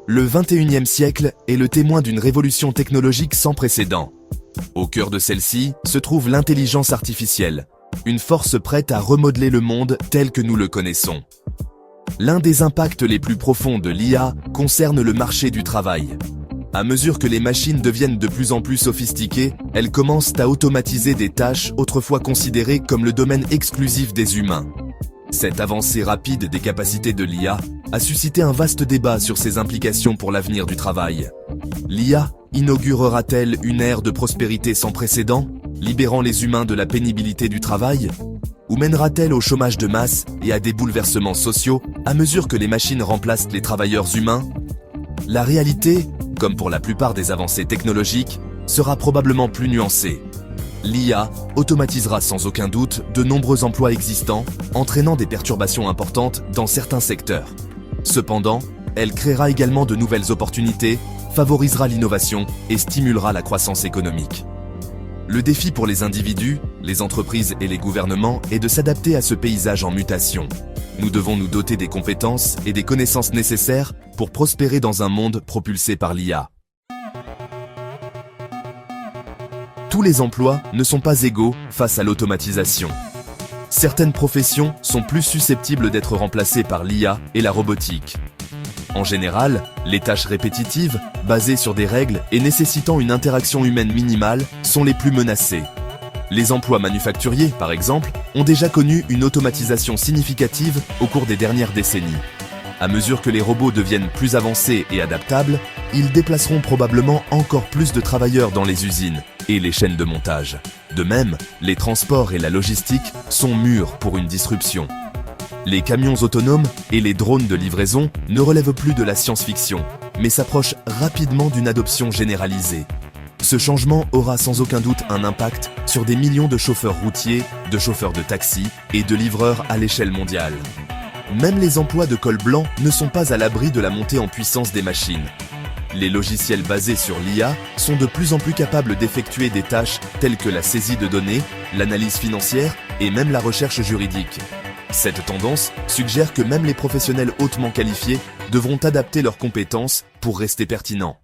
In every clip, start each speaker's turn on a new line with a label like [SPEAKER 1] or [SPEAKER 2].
[SPEAKER 1] Le 21e siècle est le témoin d'une révolution technologique sans précédent. Au cœur de celle-ci se trouve l'intelligence artificielle, une force prête à remodeler le monde tel que nous le connaissons. L'un des impacts les plus profonds de l'IA concerne le marché du travail. À mesure que les machines deviennent de plus en plus sophistiquées, elles commencent à automatiser des tâches autrefois considérées comme le domaine exclusif des humains. Cette avancée rapide des capacités de l'IA a suscité un vaste débat sur ses implications pour l'avenir du travail. L'IA inaugurera-t-elle une ère de prospérité sans précédent, libérant les humains de la pénibilité du travail? Ou mènera-t-elle au chômage de masse et à des bouleversements sociaux à mesure que les machines remplacent les travailleurs humains? La réalité, comme pour la plupart des avancées technologiques, sera probablement plus nuancée. L'IA automatisera sans aucun doute de nombreux emplois existants, entraînant des perturbations importantes dans certains secteurs. Cependant, elle créera également de nouvelles opportunités, favorisera l'innovation et stimulera la croissance économique. Le défi pour les individus, les entreprises et les gouvernements est de s'adapter à ce paysage en mutation. Nous devons nous doter des compétences et des connaissances nécessaires pour prospérer dans un monde propulsé par l'IA. Tous les emplois ne sont pas égaux face à l'automatisation. Certaines professions sont plus susceptibles d'être remplacées par l'IA et la robotique. En général, les tâches répétitives, basées sur des règles et nécessitant une interaction humaine minimale, sont les plus menacées. Les emplois manufacturiers, par exemple, ont déjà connu une automatisation significative au cours des dernières décennies. À mesure que les robots deviennent plus avancés et adaptables, ils déplaceront probablement encore plus de travailleurs dans les usines et les chaînes de montage. De même, les transports et la logistique sont mûrs pour une disruption. Les camions autonomes et les drones de livraison ne relèvent plus de la science-fiction, mais s'approchent rapidement d'une adoption généralisée. Ce changement aura sans aucun doute un impact sur des millions de chauffeurs routiers, de chauffeurs de taxi et de livreurs à l'échelle mondiale. Même les emplois de col blanc ne sont pas à l'abri de la montée en puissance des machines. Les logiciels basés sur l'IA sont de plus en plus capables d'effectuer des tâches telles que la saisie de données, l'analyse financière et même la recherche juridique. Cette tendance suggère que même les professionnels hautement qualifiés devront adapter leurs compétences pour rester pertinents.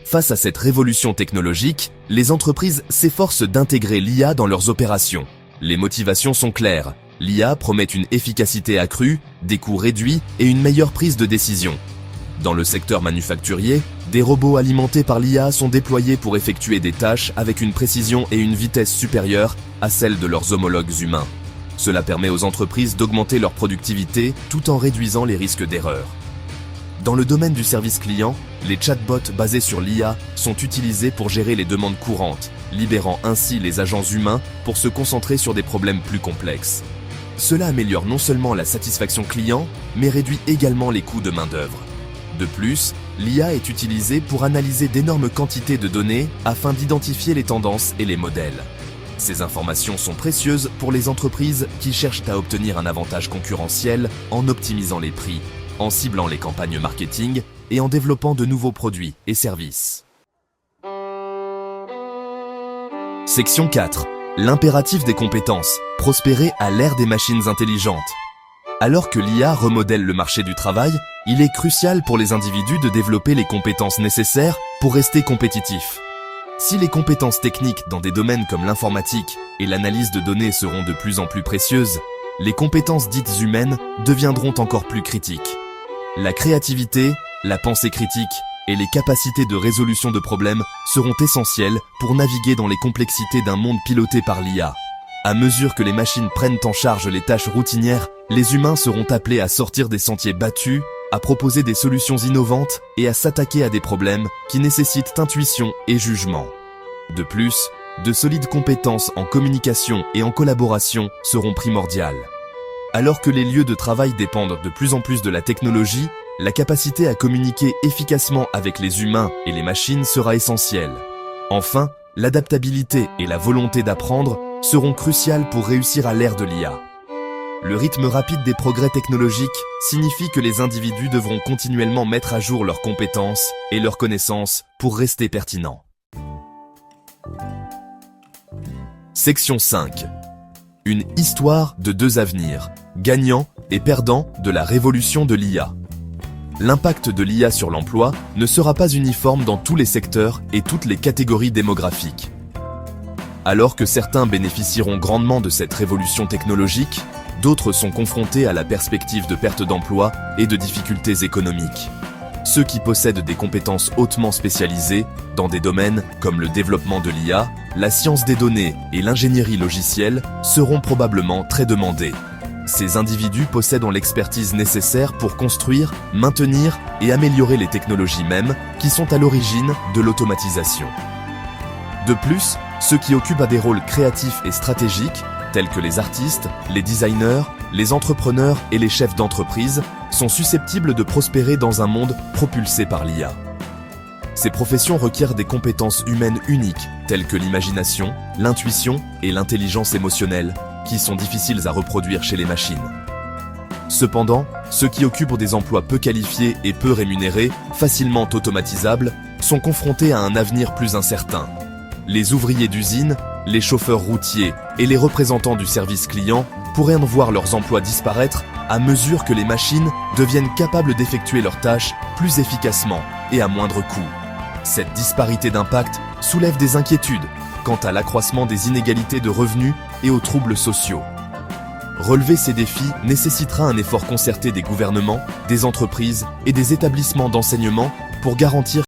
[SPEAKER 1] Face à cette révolution technologique, les entreprises s'efforcent d'intégrer l'IA dans leurs opérations. Les motivations sont claires. L'IA promet une efficacité accrue, des coûts réduits et une meilleure prise de décision. Dans le secteur manufacturier, des robots alimentés par l'IA sont déployés pour effectuer des tâches avec une précision et une vitesse supérieures à celles de leurs homologues humains. Cela permet aux entreprises d'augmenter leur productivité tout en réduisant les risques d'erreur. Dans le domaine du service client, les chatbots basés sur l'IA sont utilisés pour gérer les demandes courantes, libérant ainsi les agents humains pour se concentrer sur des problèmes plus complexes. Cela améliore non seulement la satisfaction client, mais réduit également les coûts de main-d'œuvre. De plus, l'IA est utilisée pour analyser d'énormes quantités de données afin d'identifier les tendances et les modèles. Ces informations sont précieuses pour les entreprises qui cherchent à obtenir un avantage concurrentiel en optimisant les prix, en ciblant les campagnes marketing et en développant de nouveaux produits et services. Section 4. L'impératif des compétences, prospérer à l'ère des machines intelligentes. Alors que l'IA remodèle le marché du travail, il est crucial pour les individus de développer les compétences nécessaires pour rester compétitifs. Si les compétences techniques dans des domaines comme l'informatique et l'analyse de données seront de plus en plus précieuses, les compétences dites humaines deviendront encore plus critiques. La créativité, la pensée critique et les capacités de résolution de problèmes seront essentielles pour naviguer dans les complexités d'un monde piloté par l'IA. À mesure que les machines prennent en charge les tâches routinières, les humains seront appelés à sortir des sentiers battus, à proposer des solutions innovantes et à s'attaquer à des problèmes qui nécessitent intuition et jugement. De plus, de solides compétences en communication et en collaboration seront primordiales. Alors que les lieux de travail dépendent de plus en plus de la technologie, la capacité à communiquer efficacement avec les humains et les machines sera essentielle. Enfin, l'adaptabilité et la volonté d'apprendre seront cruciales pour réussir à l'ère de l'IA. Le rythme rapide des progrès technologiques signifie que les individus devront continuellement mettre à jour leurs compétences et leurs connaissances pour rester pertinents. Section 5. Une histoire de deux avenirs, gagnant et perdants de la révolution de l'IA. L'impact de l'IA sur l'emploi ne sera pas uniforme dans tous les secteurs et toutes les catégories démographiques. Alors que certains bénéficieront grandement de cette révolution technologique, d'autres sont confrontés à la perspective de perte d'emploi et de difficultés économiques. Ceux qui possèdent des compétences hautement spécialisées dans des domaines comme le développement de l'IA, la science des données et l'ingénierie logicielle seront probablement très demandés. Ces individus possèdent l'expertise nécessaire pour construire, maintenir et améliorer les technologies mêmes qui sont à l'origine de l'automatisation. De plus, ceux qui occupent des rôles créatifs et stratégiques, tels que les artistes, les designers, les entrepreneurs et les chefs d'entreprise, sont susceptibles de prospérer dans un monde propulsé par l'IA. Ces professions requièrent des compétences humaines uniques, telles que l'imagination, l'intuition et l'intelligence émotionnelle, qui sont difficiles à reproduire chez les machines. Cependant, ceux qui occupent des emplois peu qualifiés et peu rémunérés, facilement automatisables, sont confrontés à un avenir plus incertain. Les ouvriers d'usine, les chauffeurs routiers et les représentants du service client pourraient en voir leurs emplois disparaître à mesure que les machines deviennent capables d'effectuer leurs tâches plus efficacement et à moindre coût. Cette disparité d'impact soulève des inquiétudes quant à l'accroissement des inégalités de revenus et aux troubles sociaux. Relever ces défis nécessitera un effort concerté des gouvernements, des entreprises et des établissements d'enseignement pour garantir